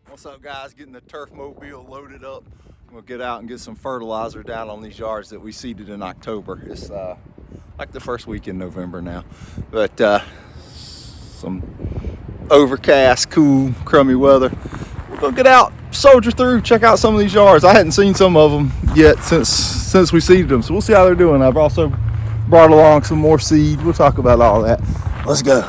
What's up, guys? Getting the turf mobile loaded up. We'll get out and get some fertilizer down on these yards that we seeded in October. It's like the first week in November now, but some overcast, cool, crummy weather. We're gonna get out, soldier through, check out some of these yards. I hadn't seen some of them yet since we seeded them, so we'll see how they're doing. I've also brought along some more seed. We'll talk about all that. Let's go.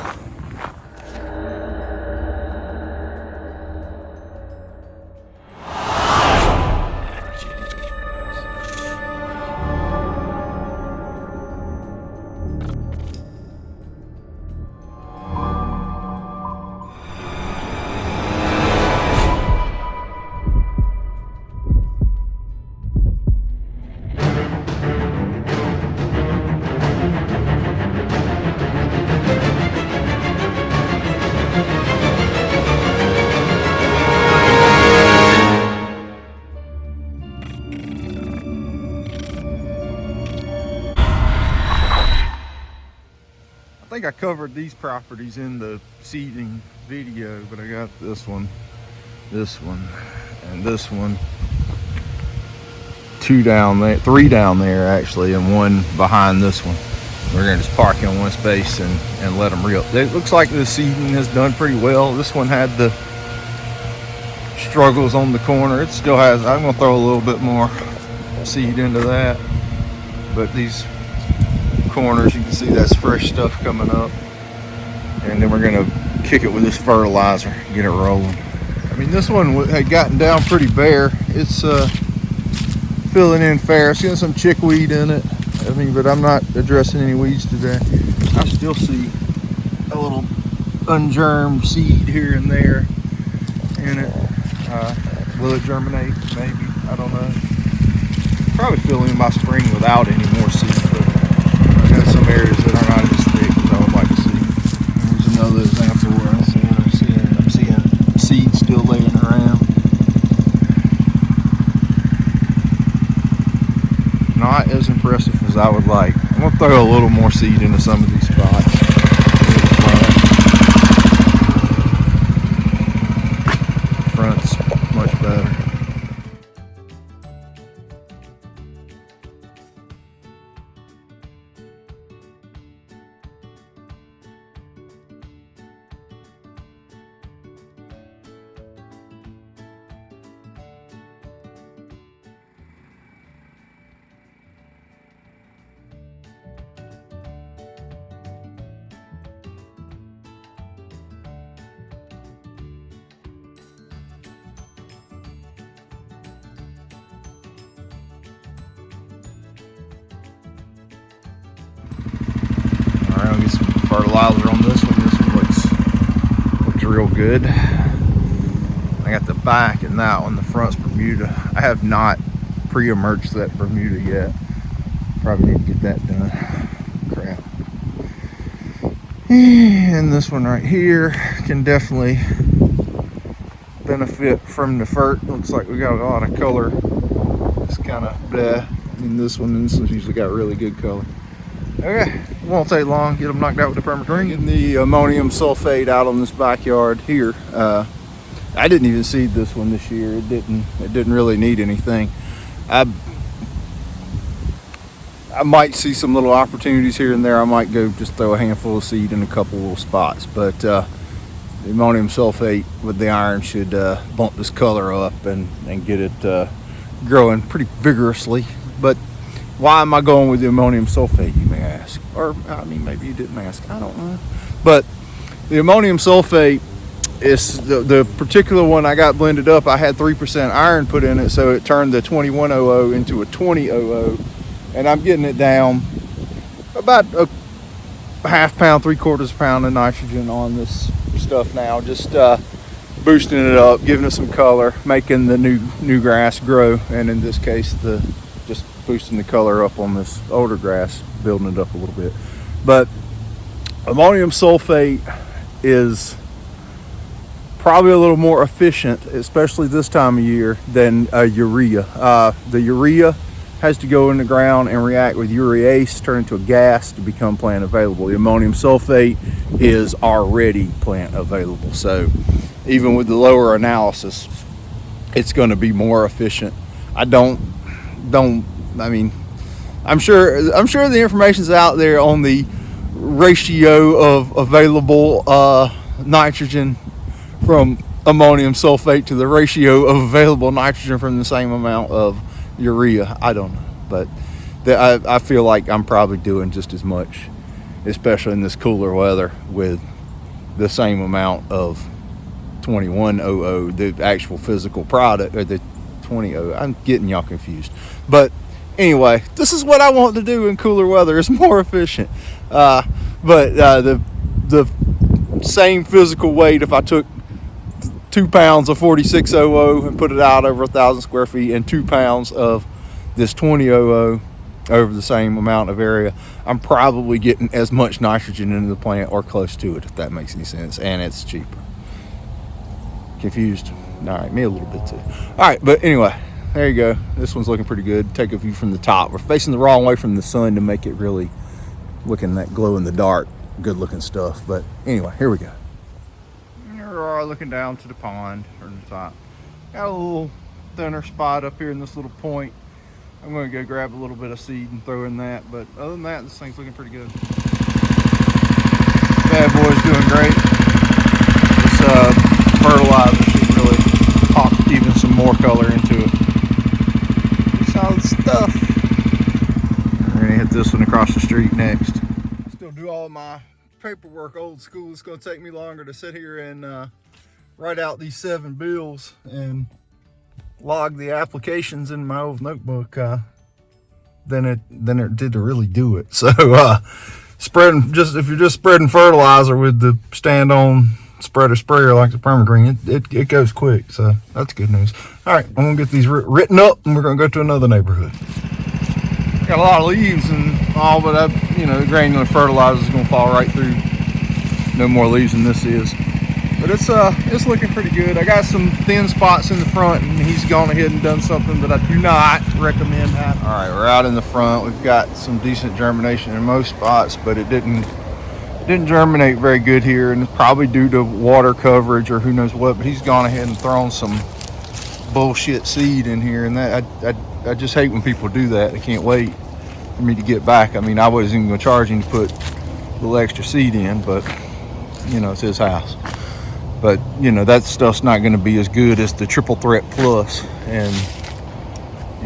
I think I covered these properties in the seeding video, but I got this one, and this one. 2 down there, 3 down there actually, and 1 behind this one. We're gonna just park in one space and let them rip. It looks like the seeding has done pretty well. This one had the struggles on the corner. It still has. I'm gonna throw a little bit more seed into that, but these corners, you can see that's fresh stuff coming up, and then we're gonna kick it with this fertilizer, get it rolling. I mean, this one had gotten down pretty bare. It's filling in fair. It's getting some chickweed in it. I mean, but I'm not addressing any weeds today. I still see a little ungermed seed here and there in it. Will it germinate? Maybe. I don't know. Probably fill in by spring without any more seed, but I got some areas that are not as thick as I would like to see. Here's another example where I'm seeing seed still laying around. Not as impressive as I would like. I'm gonna throw a little more seed into some of these spots. Front's much better. I'll get some fertilizer on this one. This one looks real good. I got the back and that one. The front's Bermuda. I have not pre-emerged that Bermuda yet. Probably need to get that done. Crap. And this one right here can definitely benefit from the fert. Looks like we got a lot of color. It's kind of bleh. And this one's usually got really good color. Okay, won't take long. Get them knocked out with the permagreen. Getting the ammonium sulfate out on this backyard here. I didn't even seed this one this year. It didn't really need anything. I might see some little opportunities here and there. I might go just throw a handful of seed in a couple little spots, but the ammonium sulfate with the iron should bump this color up and get it growing pretty vigorously. But why am I going with the ammonium sulfate, you may ask? Or, I mean, maybe you didn't ask. I don't know. But the ammonium sulfate is the particular one I got blended up. I had 3% iron put in it, so it turned the 2100 into a 2000. And I'm getting it down about a half pound, 3/4 pound of nitrogen on this stuff now. Just boosting it up, giving it some color, making the new grass grow. And in this case, just boosting the color up on this older grass, building it up a little bit. But ammonium sulfate is probably a little more efficient, especially this time of year, than urea. The urea has to go in the ground and react with urease, turn into a gas to become plant available. The ammonium sulfate is already plant available. So even with the lower analysis, it's going to be more efficient. I mean, I'm sure the information's out there on the ratio of available nitrogen from ammonium sulfate to the ratio of available nitrogen from the same amount of urea. I don't know, but I feel like I'm probably doing just as much, especially in this cooler weather, with the same amount of 2100, the actual physical product, or the 2000. I'm getting y'all confused, but anyway, this is what I want to do in cooler weather. It's more efficient, but the same physical weight, if I took 2 pounds of 4600 and put it out over 1,000 square feet, and 2 pounds of this 2000 over the same amount of area, I'm probably getting as much nitrogen into the plant or close to it, if that makes any sense, and it's cheaper. Confused? All right, me a little bit too. All right, but anyway, there you go. This one's looking pretty good. Take a view from the top. We're facing the wrong way from the sun to make it really looking that glow in the dark, good looking stuff. But anyway, here we go. Here we are looking down to the pond from the top. Got a little thinner spot up here in this little point. I'm going to go grab a little bit of seed and throw in that. But other than that, this thing's looking pretty good. Bad boy's doing great. This fertilizer should really pop even some more color into it. Solid stuff. We're gonna hit this one across the street next. Still do all my paperwork old school. It's gonna take me longer to sit here and write out these 7 bills and log the applications in my old notebook than it did to really do it. So spreading, if you're just spreading fertilizer with the stand-on spreader sprayer like the permagreen, it goes quick, so that's good news. All right, I'm gonna get these written up and we're gonna go to another neighborhood. Got a lot of leaves and all, but the granular fertilizer is gonna fall right through. No more leaves than this is, but it's looking pretty good. I got some thin spots in the front, and he's gone ahead and done something that I do not recommend happening. All right, we're out in the front. We've got some decent germination in most spots, but it didn't germinate very good here, and it's probably due to water coverage or who knows what. But he's gone ahead and thrown some bullshit seed in here, and that I just hate when people do that. They can't wait for me to get back. I mean, I wasn't even gonna charge him to put a little extra seed in, but it's his house. But that stuff's not going to be as good as the Triple Threat Plus, and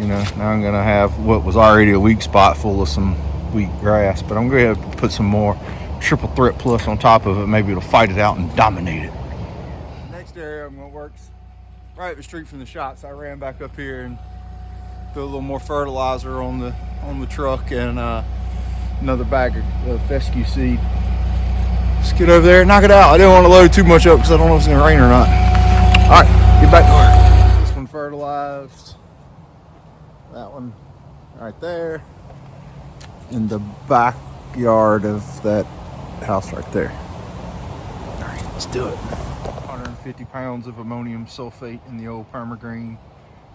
now I'm gonna have what was already a weak spot full of some weak grass, but I'm gonna have to put some more Triple Threat Plus on top of it. Maybe it'll fight it out and dominate it. Next area I'm gonna work right up the street from the shop, so I ran back up here and threw a little more fertilizer on the truck and another bag of fescue seed. Let's get over there and knock it out. I didn't want to load too much up because I don't know if it's gonna rain or not. All right, get back to work. This one fertilized. That one right there in the backyard of that house right there. All right, let's do it. 150 pounds of ammonium sulfate in the old permagreen.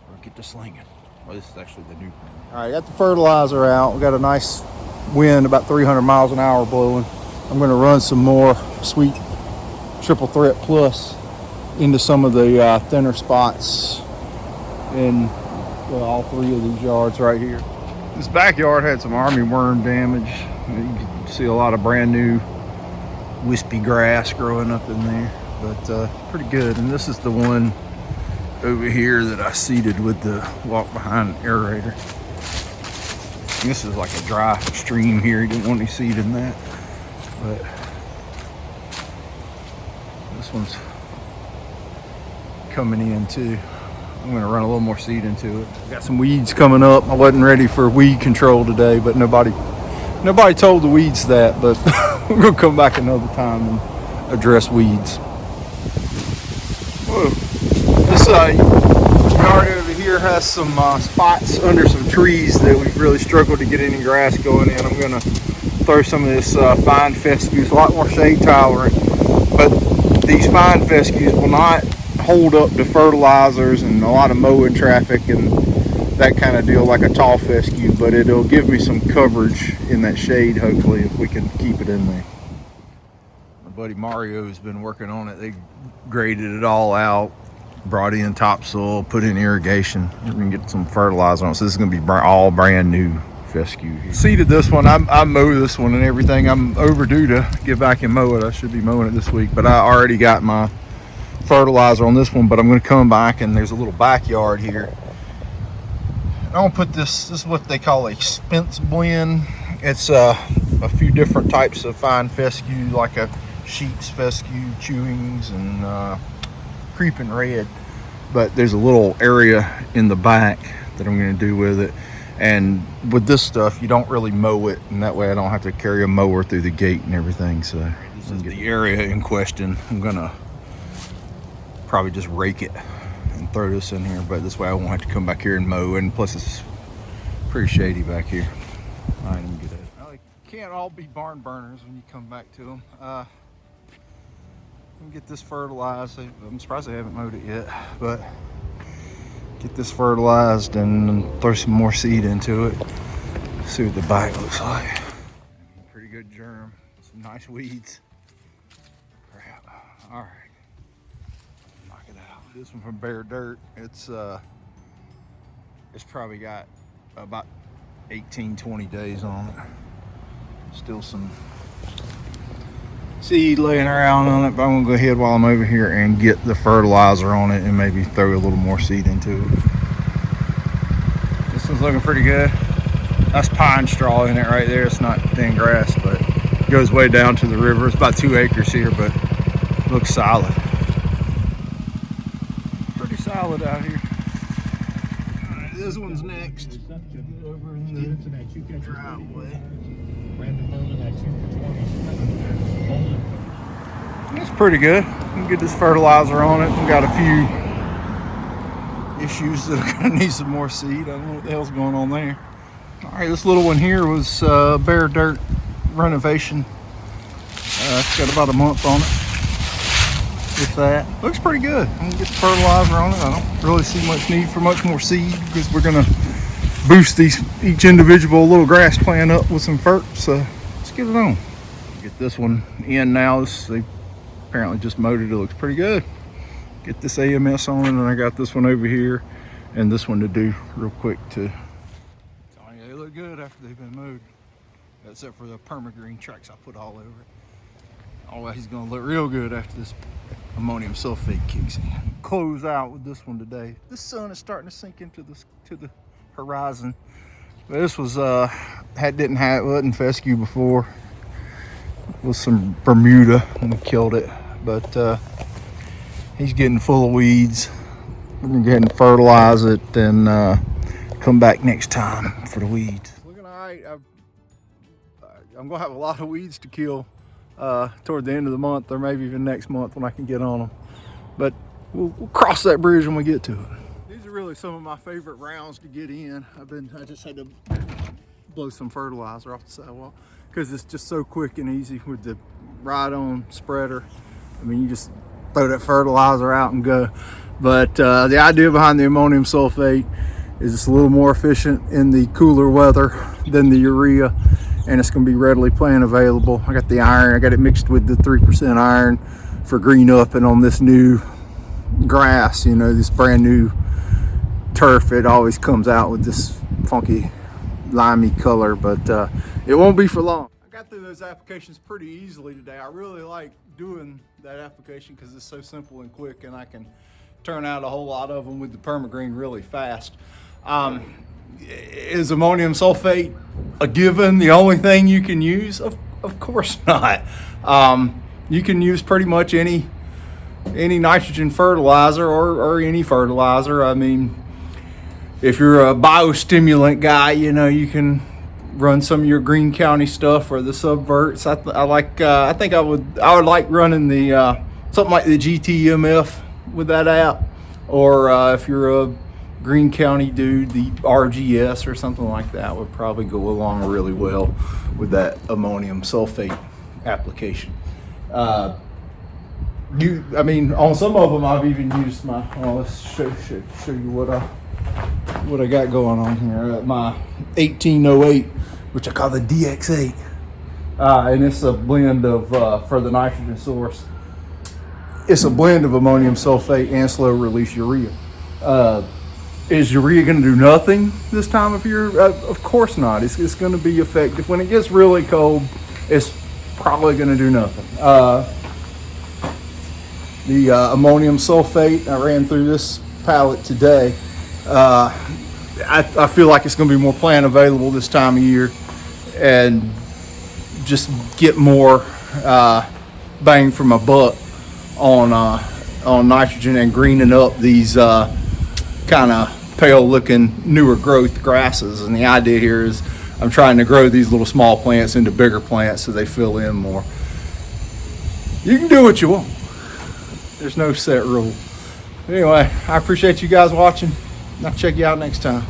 We'll get to slinging. Well, this is actually the new permagreen. All right, got the fertilizer out. We got a nice wind, about 300 miles an hour blowing. I'm going to run some more sweet Triple Threat Plus into some of the thinner spots in all 3 of these yards right here. This backyard had some army worm damage. You can see a lot of brand new wispy grass growing up in there, but pretty good. And this is the one over here that I seeded with the walk behind aerator. This is like a dry stream here. He didn't want any seed in that, but this one's coming in too. I'm gonna run a little more seed into it. Got some weeds coming up. I wasn't ready for weed control today, but nobody told the weeds that, but we're gonna come back another time and address weeds. Whoa. This yard over here has some spots under some trees that we've really struggled to get any grass going in. I'm gonna throw some of this fine fescue. It's a lot more shade tolerant, but these fine fescues will not hold up to fertilizers and a lot of mowing traffic, and that kind of deal, like a tall fescue, but it'll give me some coverage in that shade, hopefully, if we can keep it in there. My buddy Mario's been working on it. They graded it all out, brought in topsoil, put in irrigation. We're gonna get some fertilizer on it. So this is gonna be all brand new fescue here. Seeded this one. I mow this one and everything. I'm overdue to get back and mow it. I should be mowing it this week, but I already got my fertilizer on this one. But I'm gonna come back, and there's a little backyard here. I'm gonna put this is what they call a Spence blend. It's a few different types of fine fescue, like a sheep's fescue, chewings, and creeping red. But there's a little area in the back that I'm gonna do with it. And with this stuff, you don't really mow it, and that way I don't have to carry a mower through the gate and everything. So this is the area in question. I'm gonna probably just rake it and throw this in here, but this way I won't have to come back here and mow, and plus it's pretty shady back here. All right, let me get that. Well, they can't all be barn burners when you come back to them. Let me get this fertilized. I'm surprised they haven't mowed it yet, but get this fertilized and throw some more seed into it. See what the back looks like. Pretty good germ, some nice weeds. Crap. All right. This one from Bare Dirt, it's probably got about 18-20 days on it. Still some seed laying around on it, but I'm gonna go ahead while I'm over here and get the fertilizer on it and maybe throw a little more seed into it. This one's looking pretty good. That's pine straw in it right there. It's not thin grass, but it goes way down to the river. It's about 2 acres here, but looks solid. Solid out here. Right, this one's next. Over in the driveway. That's pretty good. We can get this fertilizer on it. We got a few issues that are gonna need some more seed. I don't know what the hell's going on there. All right, this little one here was Bare Dirt renovation. It's got about a month on it. With that, looks pretty good. I'm gonna get the fertilizer on it. I don't really see much need for much more seed because we're gonna boost each individual little grass plant up with some fert. So let's get it on. Get this one in now. They apparently just mowed it. It looks pretty good. Get this AMS on it, and I got this one over here and this one to do real quick too. So yeah, they look good after they've been mowed, except for the permagreen tracks I put all over it. Oh, he's gonna look real good after this ammonium sulfate kicks in. Close out with this one today. The sun is starting to sink into the horizon. This was wasn't fescue before. It was some Bermuda when we killed it, but he's getting full of weeds. We're gonna go ahead and fertilize it and come back next time for the weeds. Looking all right. I'm gonna have a lot of weeds to kill toward the end of the month, or maybe even next month when I can get on them. But we'll cross that bridge when we get to it. These are really some of my favorite rounds to get in. I just had to blow some fertilizer off the sidewalk because it's just so quick and easy with the ride-on spreader. I mean, you just throw that fertilizer out and go. But the idea behind the ammonium sulfate is it's a little more efficient in the cooler weather than the urea, and it's going to be readily plant available. I got the iron. I got it mixed with the 3% iron for green up, and on this new grass, you know, this brand new turf, it always comes out with this funky limey color, but it won't be for long. I got through those applications pretty easily today. I really like doing that application because it's so simple and quick, and I can turn out a whole lot of them with the permagreen really fast. Is ammonium sulfate a given, the only thing you can use? Of course not. You can use pretty much any nitrogen fertilizer or any fertilizer. I mean, if you're a biostimulant guy, you know, you can run some of your Green County stuff or the subverts. I think I would like running the something like the GTMF with that app, or if you're a Green County dude, the RGS or something like that would probably go along really well with that ammonium sulfate application. I mean, on some of them I've even used my, let's show you what I what I got going on here. My 1808, which I call the DX8. And it's a blend of, for the nitrogen source, it's a blend of ammonium sulfate and slow release urea. Is urea going to do nothing this time of year? Of course not. It's going to be effective. When it gets really cold, it's probably going to do nothing. The ammonium sulfate, I ran through this pallet today. I feel like it's going to be more plant available this time of year and just get more bang for my buck on nitrogen and greening up these kind of pale looking newer growth grasses. And the idea here is I'm trying to grow these little small plants into bigger plants so they fill in more. You can do what you want. There's no set rule. Anyway, I appreciate you guys watching. I'll check you out next time.